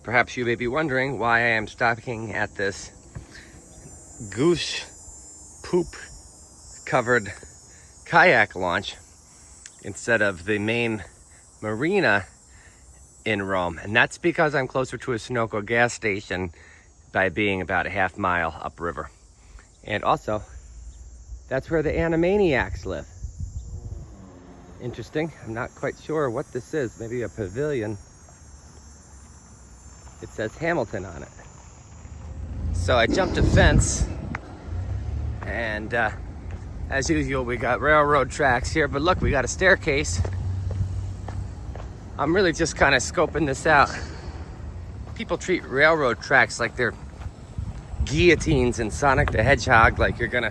Perhaps you may be wondering why I am stopping at this goose poop covered kayak launch instead of the main marina in Rome. And that's because I'm closer to a Sunoco gas station by being about a half mile upriver. And also, that's where the Animaniacs live. Interesting. I'm not quite sure what this is. Maybe a pavilion. It says Hamilton on it. So I jumped a fence, and as usual, we got railroad tracks here, but look, we got a staircase. I'm really just kind of scoping this out. People treat railroad tracks like they're guillotines in Sonic the Hedgehog, like you're gonna,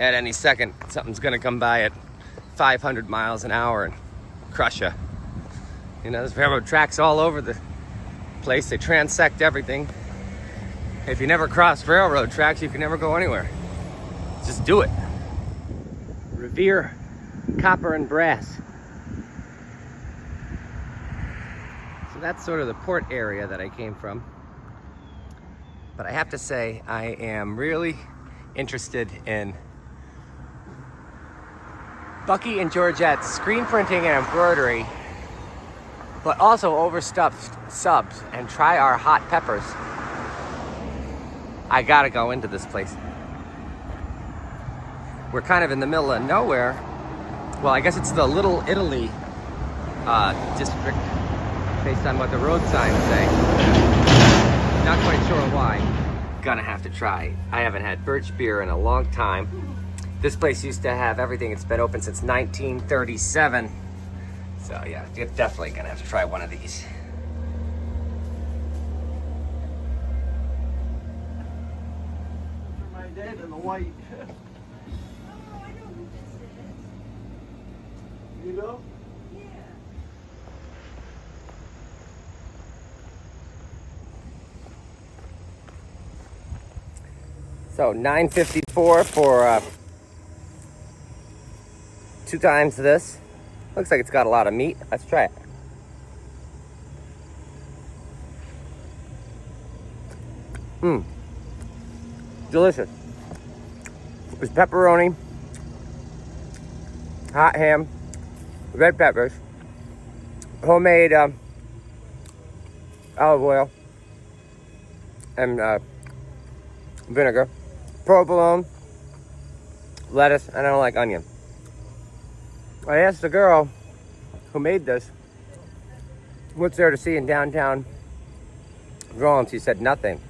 at any second, something's gonna come by at 500 miles an hour and crush you. You know, there's railroad tracks all over the place. They transect everything. If you never cross railroad tracks, you can never go anywhere. Just do it. Revere copper and brass. So that's sort of the port area that I came from. But I have to say, I am really interested in Bucky and Georgette's screen printing and embroidery, but also overstuffed subs, and try our hot peppers. I gotta go into this place. We're kind of in the middle of nowhere. Well, I guess it's the Little Italy district, based on what the road signs say. Not quite sure why. Gonna have to try. I haven't had birch beer in a long time. This place used to have everything. It's been open since 1937. So yeah, you're definitely gonna have to try one of these. My dad in the white. You know? So $9.54 for 2 times this. Looks like it's got a lot of meat. Let's try it. Delicious. It's pepperoni, hot ham, red peppers, homemade olive oil, and vinegar, provolone, lettuce, and I don't like onion. I asked the girl who made this, what's there to see in downtown Rome? She said nothing.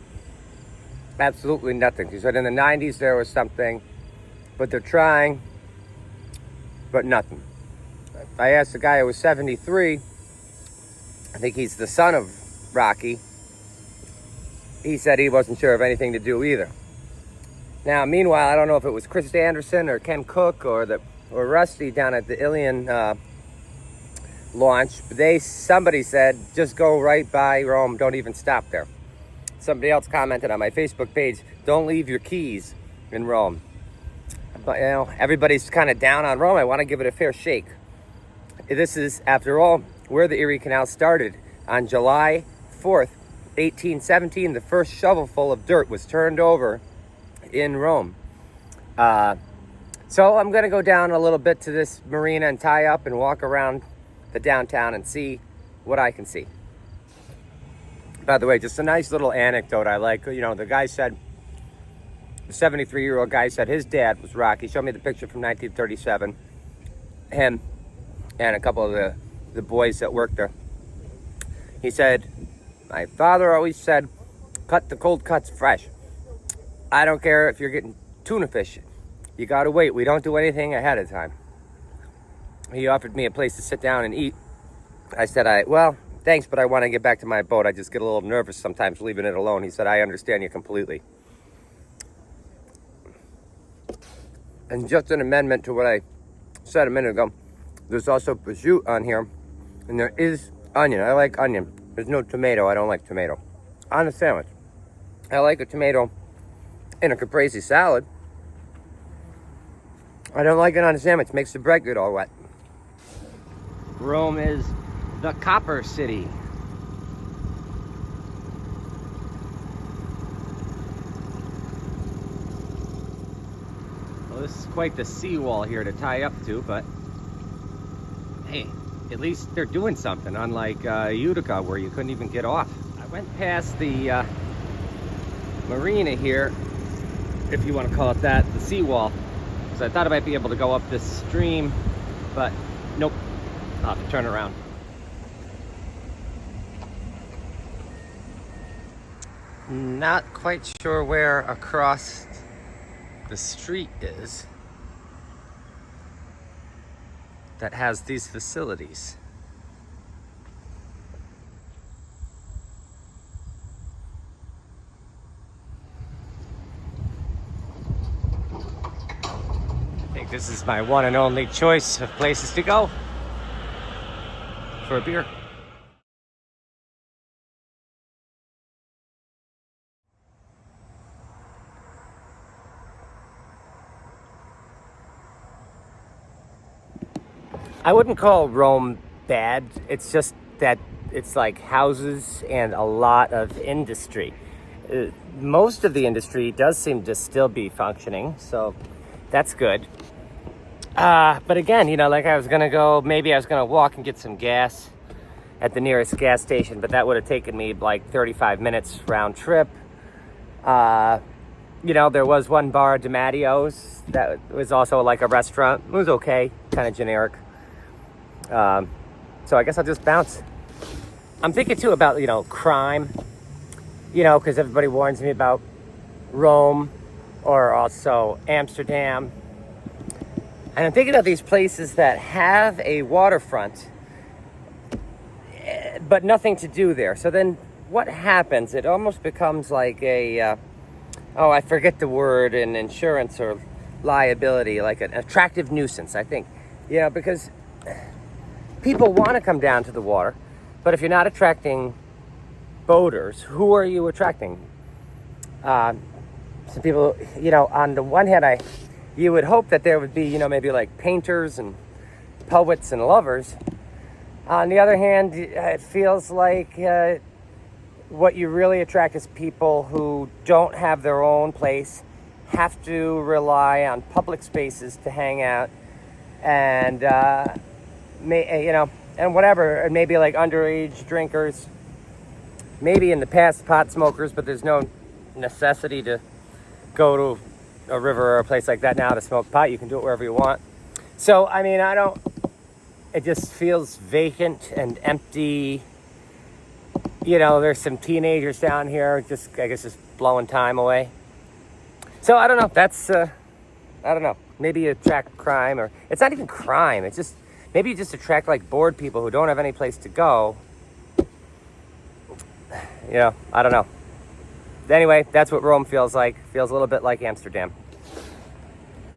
Absolutely nothing. She said in the 90s there was something, but they're trying, but nothing. I asked the guy who was 73, I think he's the son of Rocky. He said he wasn't sure of anything to do either. Now, meanwhile, I don't know if it was Chris Anderson or Ken Cook or Rusty down at the Ilion launch. Somebody said, just go right by Rome, don't even stop there. Somebody else commented on my Facebook page, don't leave your keys in Rome. But, you know, everybody's kind of down on Rome. I want to give it a fair shake. This is, after all, where the Erie Canal started. On July 4th, 1817, the first shovelful of dirt was turned over in Rome. So I'm going to go down a little bit to this marina and tie up and walk around the downtown and see what I can see. By the way, just a nice little anecdote I like. You know, the 73-year-old guy said his dad was Rocky. He showed me the picture from 1937. Him and a couple of the boys that worked there. He said, my father always said, cut the cold cuts fresh. I don't care if you're getting tuna fish. You gotta wait. We don't do anything ahead of time. He offered me a place to sit down and eat. I said, well, thanks, but I want to get back to my boat. I just get a little nervous sometimes leaving it alone. He said, I understand you completely. And just an amendment to what I said a minute ago, there's also prosciutto on here, and there is onion. I like onion. There's no tomato. I don't like tomato. On a sandwich. I like a tomato in a caprese salad. I don't like it on a sandwich. Makes the bread get all wet. Rome is the Copper City. Well, this is quite the seawall here to tie up to, but hey, at least they're doing something, unlike Utica, where you couldn't even get off. I went past the marina here, if you want to call it that, the seawall, because I thought I might be able to go up this stream, but nope, I'll have to turn around. Not quite sure where across the street is that has these facilities. I think this is my one and only choice of places to go for a beer. I wouldn't call Rome bad. It's just that it's like houses and a lot of industry. Most of the industry does seem to still be functioning, so that's good. But again, you know, like maybe I was gonna walk and get some gas at the nearest gas station, but that would have taken me like 35 minutes round trip. You know, there was one bar, DiMattio's, that was also like a restaurant. It was okay, kind of generic. So I guess I'll just bounce. I'm thinking too about, you know, crime, you know, because everybody warns me about Rome or also Amsterdam. And I'm thinking of these places that have a waterfront, but nothing to do there. So then what happens? It almost becomes like I forget the word in insurance or liability, like an attractive nuisance, I think. You know, because people want to come down to the water, but if you're not attracting boaters, who are you attracting? Some people, you know, on the one hand, you would hope that there would be, you know, maybe like painters and poets and lovers. On the other hand, it feels like what you really attract is people who don't have their own place, have to rely on public spaces to hang out, and you know, and whatever, and maybe like underage drinkers, maybe in the past pot smokers, but there's no necessity to go to a river or a place like that now to smoke pot. You can do it wherever you want. So, I mean, it just feels vacant and empty. You know, there's some teenagers down here, I guess just blowing time away. So, I don't know, I don't know, maybe you attract crime, or it's not even crime, it's just, maybe you just attract like bored people who don't have any place to go. You know, I don't know. Anyway, that's what Rome feels like. Feels a little bit like Amsterdam.